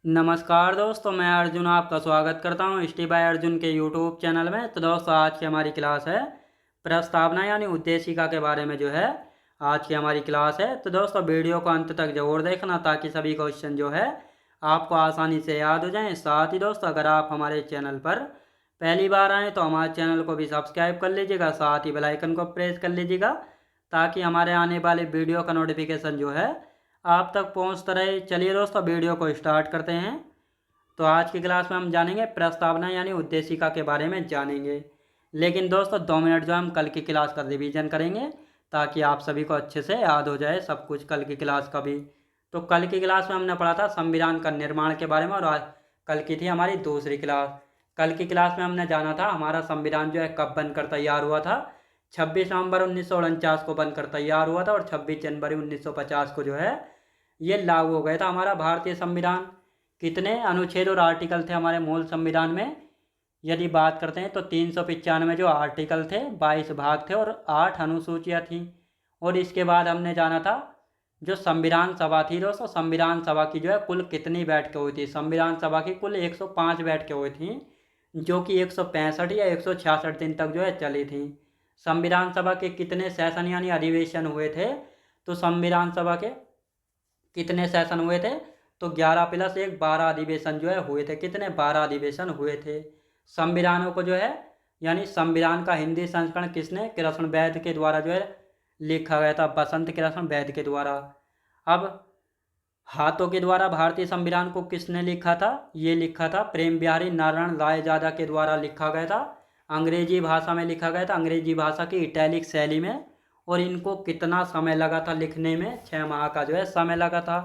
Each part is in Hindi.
नमस्कार दोस्तों, मैं अर्जुन आपका स्वागत करता हूं स्टी बाय अर्जुन के यूट्यूब चैनल में। तो दोस्तों, आज की हमारी क्लास है प्रस्तावना यानी उद्देशिका के बारे में जो है आज की हमारी क्लास है। तो दोस्तों, वीडियो को अंत तक जरूर देखना ताकि सभी क्वेश्चन जो है आपको आसानी से याद हो जाएं। साथ ही दोस्तों, अगर आप हमारे चैनल पर पहली बार आएँ तो हमारे चैनल को भी सब्सक्राइब कर लीजिएगा, साथ ही बेल आइकन को प्रेस कर लीजिएगा ताकि हमारे आने वाले वीडियो का नोटिफिकेशन जो है आप तक पहुंचता रहे। चलिए दोस्तों, वीडियो को स्टार्ट करते हैं। तो आज की क्लास में हम जानेंगे प्रस्तावना यानी उद्देशिका के बारे में जानेंगे। लेकिन दोस्तों, 2 मिनट जो हम कल की क्लास का रिवीजन करेंगे ताकि आप सभी को अच्छे से याद हो जाए सब कुछ कल की क्लास का भी। तो कल की क्लास में हमने पढ़ा था संविधान का निर्माण के बारे में, और आज कल की थी हमारी दूसरी क्लास। कल की क्लास में हमने जाना था हमारा संविधान जो है कब बनकर तैयार हुआ था। 26 नवंबर 1949 को बनकर तैयार हुआ था और 26 जनवरी 1950 को जो है ये लागू हो गया था हमारा भारतीय संविधान। कितने अनुच्छेद और आर्टिकल थे हमारे मूल संविधान में, यदि बात करते हैं तो 395 जो आर्टिकल थे, 22 भाग थे और 8 अनुसूचियाँ थीं। और इसके बाद हमने जाना था जो संविधान सभा थी दोस्तों, संविधान सभा की जो है कुल कितनी बैठकें हुई थी। संविधान सभा की कुल 105 बैठकें हुई थी, जो कि 165 या 166 दिन तक जो है चली थी। संविधान सभा के कितने सेशन यानी अधिवेशन हुए थे, तो संविधान सभा के कितने सेशन हुए थे, तो 11+1 12 अधिवेशन जो है हुए थे। कितने? 12 अधिवेशन हुए थे। संविधानों को जो है यानी संविधान का हिंदी संस्करण किसने? कृष्ण वैद्य के द्वारा जो है लिखा गया था, बसंत कृष्ण वैद्य के द्वारा। अब हाथों के द्वारा भारतीय संविधान को किसने लिखा था? ये लिखा था प्रेम बिहारी नारायण रायजादा के द्वारा लिखा गया था। अंग्रेजी भाषा में लिखा गया था, अंग्रेजी भाषा की इटैलिक शैली में। और इनको कितना समय लगा था लिखने में? 6 माह का जो है समय लगा था।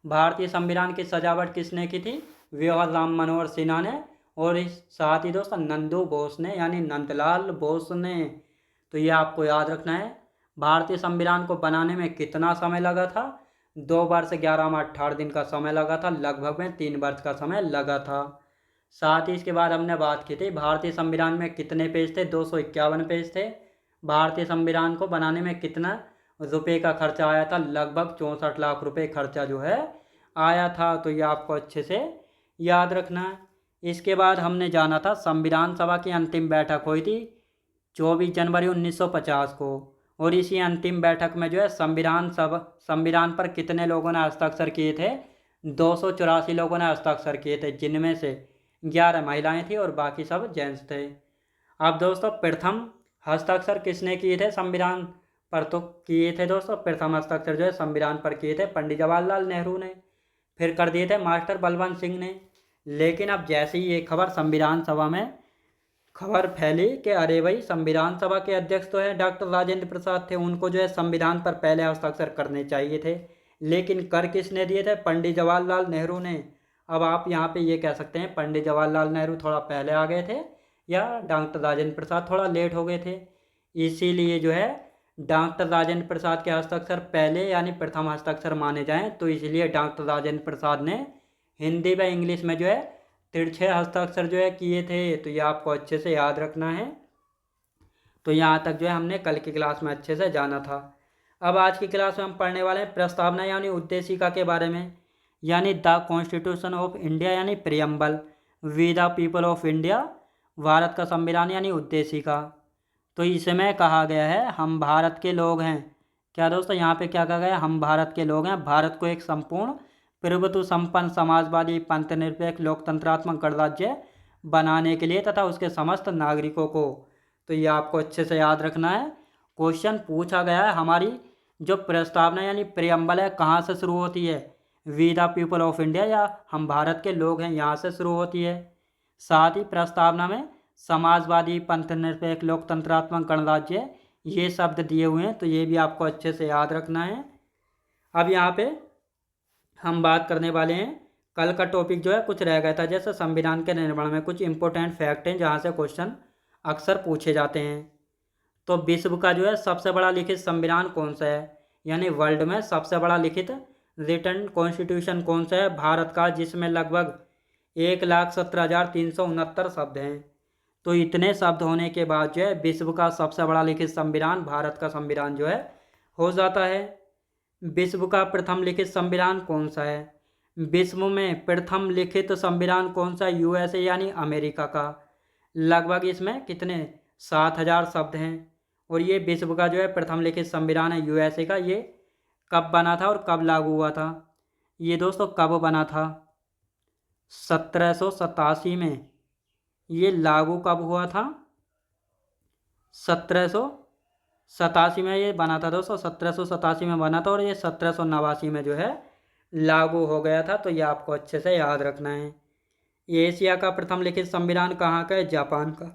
भारतीय संविधान की सजावट किसने की थी? जवाहरलाल मनोहर सिन्हा ने। और इस साथ ही दोस्तों नंदू बोस ने यानी नंदलाल बोस ने। तो ये आपको याद रखना है। भारतीय संविधान को बनाने में कितना समय लगा था? 2 वर्ष 11 माह 18 दिन का समय लगा था, लगभग में 3 वर्ष का समय लगा था। साथ ही इसके बाद हमने बात की थी भारतीय संविधान में कितने पेज थे? 251 पेज थे। भारतीय संविधान को बनाने में कितना रुपए का खर्चा आया था? लगभग 64 लाख रुपए खर्चा जो है आया था। तो ये आपको अच्छे से याद रखना है। इसके बाद हमने जाना था संविधान सभा की अंतिम बैठक हुई थी 24 जनवरी 1950 को। और इसी अंतिम बैठक में जो है संविधान पर कितने लोगों ने हस्ताक्षर किए थे? 284 लोगों ने हस्ताक्षर किए थे, जिनमें से 11 महिलाएं थी और बाकी सब जेंट्स थे। अब दोस्तों, प्रथम हस्ताक्षर किसने किए थे संविधान पर? तो किए थे दोस्तों, प्रथम हस्ताक्षर जो है संविधान पर किए थे पंडित जवाहरलाल नेहरू ने, फिर कर दिए थे मास्टर बलवंत सिंह ने। लेकिन अब जैसे ही ये खबर संविधान सभा में खबर फैली कि अरे भाई, संविधान सभा के अध्यक्ष तो है डॉक्टर राजेंद्र प्रसाद थे, उनको जो है संविधान पर पहले हस्ताक्षर करने चाहिए थे, लेकिन कर किसने दिए थे? पंडित जवाहरलाल नेहरू ने। अब आप यहाँ पे ये कह सकते हैं पंडित जवाहरलाल नेहरू थोड़ा पहले आ गए थे या डॉक्टर राजेंद्र प्रसाद थोड़ा लेट हो गए थे। इसीलिए जो है डॉक्टर राजेंद्र प्रसाद के हस्ताक्षर पहले यानी प्रथम हस्ताक्षर माने जाएं, तो इसलिए डॉक्टर राजेंद्र प्रसाद ने हिंदी व इंग्लिश में जो है तिरछे हस्ताक्षर जो है किए थे। तो ये आपको अच्छे से याद रखना है। तो यहाँ तक जो है हमने कल की क्लास में अच्छे से जाना था। अब आज की क्लास में हम पढ़ने वाले हैं प्रस्तावना यानी उद्देशिका के बारे में, यानी द कॉन्स्टिट्यूशन ऑफ इंडिया यानी preamble, we the people of India, Bharat का संविधान यानी उद्देशिका। तो इसमें कहा गया है हम भारत के लोग हैं। क्या दोस्तों, यहाँ पे क्या कहा गया है? हम भारत के लोग हैं। भारत को एक संपूर्ण प्रभुत्व संपन्न समाजवादी पंथ निरपेक्ष लोकतंत्रात्मक गणराज्य बनाने के लिए तथा उसके समस्त नागरिकों को। तो ये आपको अच्छे से याद रखना है। क्वेश्चन पूछा गया है हमारी जो प्रस्तावना यानी प्रियम्बल है कहाँ से शुरू होती है? We the people of India या हम भारत के लोग हैं, यहाँ से शुरू होती है। साथ ही प्रस्तावना में समाजवादी पंथ निरपेक्ष लोकतंत्रात्मक गणराज्य ये शब्द दिए हुए हैं, तो ये भी आपको अच्छे से याद रखना है। अब यहाँ पे हम बात करने वाले हैं, कल का टॉपिक जो है कुछ रह गया था, जैसे संविधान के निर्माण में कुछ इंपॉर्टेंट फैक्ट हैं जहाँ से क्वेश्चन अक्सर पूछे जाते हैं। तो विश्व का जो है सबसे बड़ा लिखित संविधान कौन सा है, यानी वर्ल्ड में सबसे बड़ा लिखित रिटन कॉन्स्टिट्यूशन कौन सा है? भारत का, जिसमें लगभग 1,17,369 शब्द हैं। तो इतने शब्द होने के बाद जो है विश्व का सबसे बड़ा लिखित संविधान भारत का संविधान जो है हो जाता है। विश्व का प्रथम लिखित संविधान कौन सा है? विश्व में प्रथम लिखित संविधान कौन सा? यूएसए यानी अमेरिका का। लगभग इसमें कितने 7,000 शब्द हैं। और ये विश्व का जो है प्रथम लिखित संविधान है यूएसए का। ये कब बना था और कब लागू हुआ था? ये दोस्तों कब बना था? 1787 में। ये लागू कब हुआ था? 1787 में ये बना था दोस्तों। 1787 में बना था और ये 1789 में जो है लागू हो गया था। तो ये आपको अच्छे से याद रखना है। ये एशिया का प्रथम लिखित संविधान कहाँ का है? जापान का।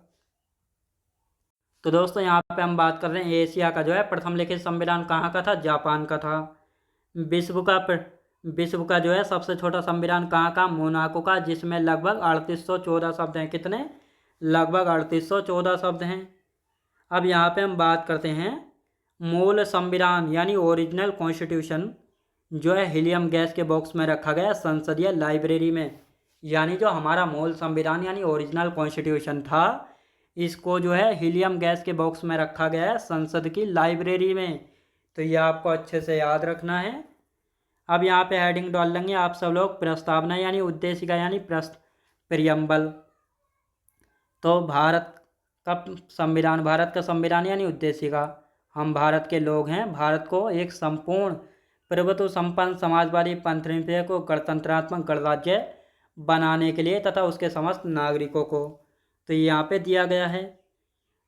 तो दोस्तों यहाँ पे हम बात कर रहे हैं एशिया का जो है प्रथम लिखित संविधान कहाँ का था? जापान का था। विश्व का जो है सबसे छोटा संविधान कहाँ का? मोनाको का, जिसमें लगभग 3814 शब्द हैं। कितने? लगभग 3814 शब्द हैं। अब यहाँ पे हम बात करते हैं मूल संविधान यानी ओरिजिनल कॉन्स्टिट्यूशन जो है हीलियम गैस के बॉक्स में रखा गया संसदीय लाइब्रेरी में। यानी जो हमारा मूल संविधान यानी ओरिजिनल कॉन्स्टिट्यूशन था, इसको जो है हीलियम गैस के बॉक्स में रखा गया है संसद की लाइब्रेरी में। तो ये आपको अच्छे से याद रखना है। अब यहाँ पे हेडिंग डाल लेंगे आप सब लोग, प्रस्तावना यानी उद्देशिका यानी प्रियम्बल। तो भारत का संविधान यानी उद्देशिका। हम भारत के लोग हैं। भारत को एक संपूर्ण प्रभुत्व संपन्न समाजवादी पंथनिरपेक्ष को गणतंत्रात्मक गणराज्य बनाने के लिए तथा उसके समस्त नागरिकों को, तो ये यहाँ पे दिया गया है।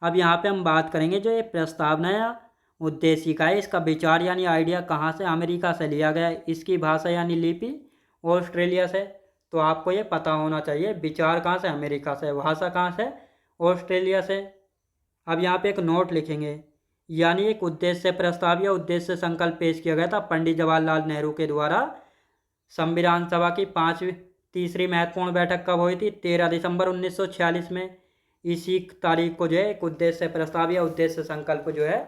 अब यहाँ पे हम बात करेंगे जो ये प्रस्तावना या उद्देशिका है, इसका विचार यानी आइडिया कहाँ से? अमेरिका से लिया गया है। इसकी भाषा यानी लिपि ऑस्ट्रेलिया से। तो आपको ये पता होना चाहिए, विचार कहाँ से? अमेरिका से। भाषा कहाँ से? ऑस्ट्रेलिया से। अब यहाँ पे एक नोट लिखेंगे, यानी एक उद्देश्य प्रस्ताव या उद्देश्य संकल्प पेश किया गया था पंडित जवाहरलाल नेहरू के द्वारा। संविधान सभा की तीसरी महत्वपूर्ण बैठक कब हुई थी? 13 दिसंबर 1946 में। इसी तारीख को जो है एक उद्देश्य प्रस्ताव या उद्देश्य संकल्प जो है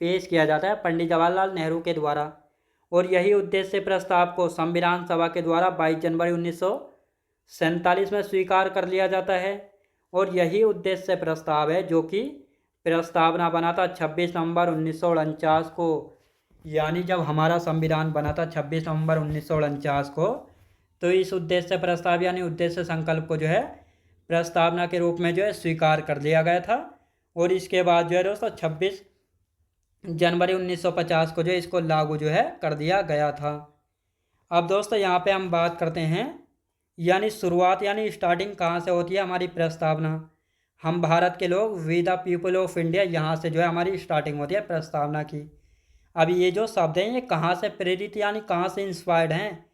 पेश किया जाता है पंडित जवाहरलाल नेहरू के द्वारा। और यही उद्देश्य प्रस्ताव को संविधान सभा के द्वारा 22 जनवरी 1947 में स्वीकार कर लिया जाता है। और यही उद्देश्य प्रस्ताव है जो कि प्रस्तावना बना था 26 नवंबर 1949 को। यानी जब हमारा संविधान बना था 26 नवंबर 1949 को, तो इस उद्देश्य प्रस्ताव यानी उद्देश्य संकल्प को जो है प्रस्तावना के रूप में जो है स्वीकार कर लिया गया था। और इसके बाद जो है दोस्तों 26 जनवरी 1950 को जो इसको लागू जो है कर दिया गया था। अब दोस्तों यहाँ पे हम बात करते हैं यानी शुरुआत यानी स्टार्टिंग कहाँ से होती है हमारी प्रस्तावना? हम भारत के लोग, we the people of India, यहाँ से जो है हमारी स्टार्टिंग होती है प्रस्तावना की। अब ये जो शब्द हैं ये कहाँ से प्रेरित यानी कहाँ से इंस्पायर्ड हैं?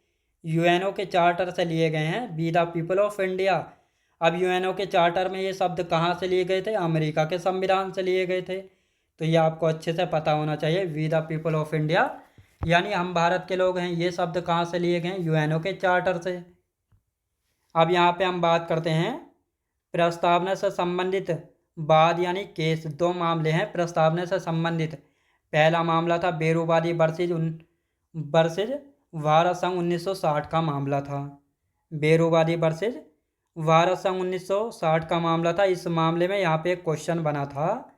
यूएनओ के चार्टर से लिए गए हैं, we the people of India. अब यूएनओ के चार्टर में ये शब्द कहाँ से लिए गए थे? अमेरिका के संविधान से लिए गए थे। तो ये आपको अच्छे से पता होना चाहिए, we the people of India यानी हम भारत के लोग हैं। ये शब्द कहाँ से लिए गए? यूएनओ के चार्टर से। अब यहाँ पे हम बात करते हैं प्रस्तावना से संबंधित वाद यानी केस। दो मामले हैं प्रस्तावना से संबंधित। पहला मामला था बेरूवादी वर्सेज भारत संघ 1960 का मामला था। बेरूवादी वर्सेज भारत संघ 1960 का मामला था। इस मामले में यहाँ पे एक क्वेश्चन बना था,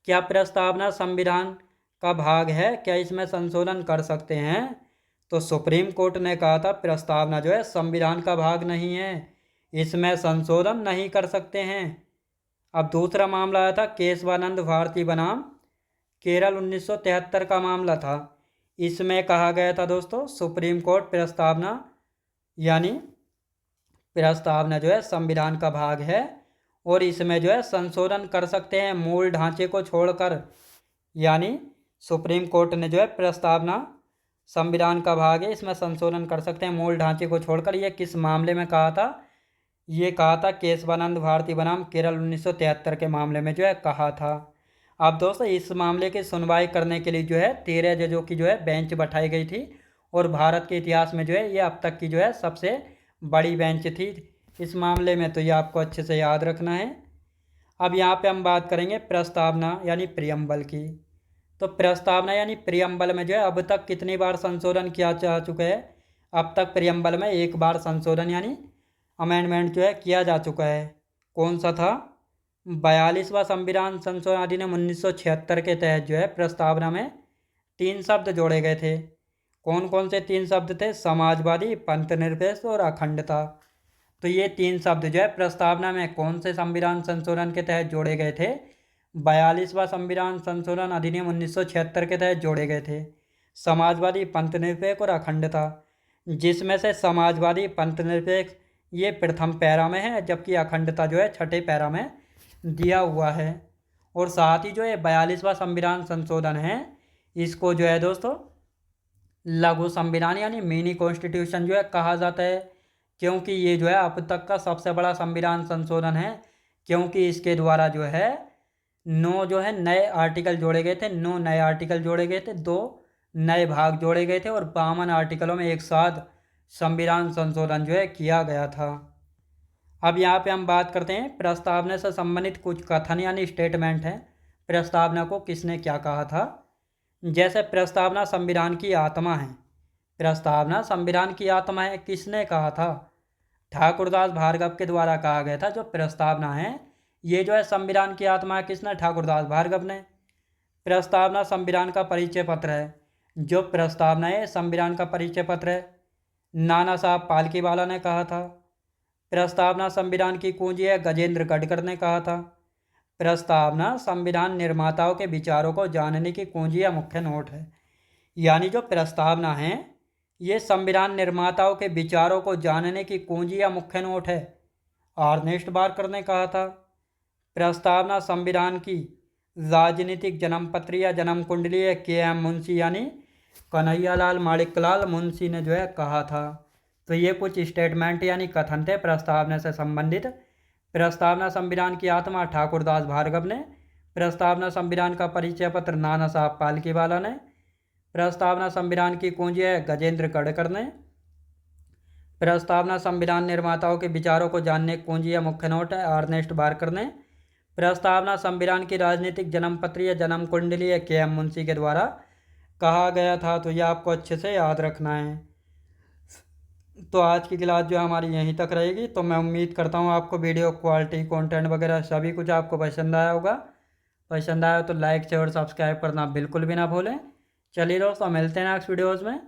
क्या प्रस्तावना संविधान का भाग है? क्या इसमें संशोधन कर सकते हैं? तो सुप्रीम कोर्ट ने कहा था प्रस्तावना जो है संविधान का भाग नहीं है, इसमें संशोधन नहीं कर सकते हैं। अब दूसरा मामला आया था केशवानंद भारती बनाम केरल 1973 का मामला था। इसमें कहा गया था दोस्तों सुप्रीम कोर्ट प्रस्तावना जो है संविधान का भाग है और इसमें जो है संशोधन कर सकते हैं मूल ढांचे को छोड़कर। यानी सुप्रीम कोर्ट ने जो है प्रस्तावना संविधान का भाग है, इसमें संशोधन कर सकते हैं मूल ढांचे को छोड़कर। ये किस मामले में कहा था? ये कहा था केशवानंद भारती बनाम केरल 1973 के मामले में जो है कहा था। अब दोस्तों इस मामले की सुनवाई करने के लिए जो है 13 जजों की जो है बेंच बैठाई गई थी और भारत के इतिहास में जो है ये अब तक की जो है सबसे बड़ी बेंच थी इस मामले में। तो ये आपको अच्छे से याद रखना है। अब यहाँ पे हम बात करेंगे प्रस्तावना यानी प्रियम्बल की। तो प्रस्तावना यानी प्रियम्बल में जो है अब तक कितनी बार संशोधन किया जा चुका है? अब तक प्रियम्बल में एक बार संशोधन यानी अमेंडमेंट जो है किया जा चुका है। कौन सा था? 42वां संविधान संशोधन अधिनियम 1976 के तहत जो है प्रस्तावना में 3 शब्द जोड़े गए थे। कौन कौन से 3 शब्द थे? समाजवादी, पंथनिरपेक्ष और अखंडता। तो ये 3 शब्द जो है प्रस्तावना में कौन से संविधान संशोधन के तहत जोड़े गए थे? 42वां संविधान संशोधन अधिनियम 1976 के तहत जोड़े गए थे। समाजवादी, पंथनिरपेक्ष और अखंडता, जिसमें से समाजवादी, पंथनिरपेक्ष ये प्रथम पैरा में है, जबकि अखंडता जो है छठे पैरा में दिया हुआ है। और साथ ही जो ये 42वां संविधान संशोधन है, इसको जो है दोस्तों लघु संविधान यानी मिनी कॉन्स्टिट्यूशन जो है कहा जाता है, क्योंकि ये जो है अब तक का सबसे बड़ा संविधान संशोधन है, क्योंकि इसके द्वारा जो है 9 जो है नए आर्टिकल जोड़े गए थे, 9 नए आर्टिकल जोड़े गए थे, 2 नए भाग जोड़े गए थे और 52 आर्टिकलों में एक साथ संविधान संशोधन जो है किया गया था। अब यहाँ पे हम बात करते हैं प्रस्तावना से संबंधित कुछ कथन यानी स्टेटमेंट हैं। प्रस्तावना को किसने क्या कहा था? जैसे प्रस्तावना संविधान की आत्मा है। प्रस्तावना संविधान की आत्मा है, किसने कहा था? ठाकुरदास भार्गव के द्वारा कहा गया था। जो प्रस्तावना है ये जो है संविधान की आत्मा है, किसने? ठाकुरदास भार्गव ने। प्रस्तावना संविधान का परिचय पत्र है। जो प्रस्तावना है संविधान का परिचय पत्र है, नाना साहब पालकीवाला ने कहा था। प्रस्तावना संविधान की कुंजी है, गजेंद्र गडकर ने कहा था। प्रस्तावना संविधान निर्माताओं के विचारों को जानने की कुंजी या मुख्य नोट है। यानी जो प्रस्तावना है ये संविधान निर्माताओं के विचारों को जानने की कुंजी या मुख्य नोट है, अर्नेस्ट बार्कर ने कहा था। प्रस्तावना संविधान की राजनीतिक जन्मपत्री या जन्म कुंडली है, के.एम. मुंशी यानी कन्हैयालाल माणिक्यलाल मुंशी ने जो है कहा था। तो ये कुछ स्टेटमेंट यानी कथन थे प्रस्तावना से संबंधित। प्रस्तावना संविधान की आत्मा ठाकुरदास भार्गव ने। प्रस्तावना संविधान का परिचय पत्र नाना साहब पालकीवाला ने। प्रस्तावना संविधान की कुंजी है, गजेंद्र गडकर ने। प्रस्तावना संविधान निर्माताओं के विचारों को जानने की कुंजी या मुख्य नोट है, अर्नेस्ट बार्कर ने। प्रस्तावना संविधान की राजनीतिक जन्मपत्री या जन्म कुंडली है, के.एम. मुंशी के द्वारा कहा गया था। तो यह आपको अच्छे से याद रखना है। तो आज की क्लास जो हमारी यहीं तक रहेगी। तो मैं उम्मीद करता हूँ आपको वीडियो क्वालिटी, कंटेंट वगैरह सभी कुछ आपको पसंद आया होगा। पसंद आया तो लाइक, शेयर और सब्सक्राइब करना बिल्कुल भी ना भूलें। चलिए दोस्तों, मिलते हैं नेक्स्ट वीडियोज़ में।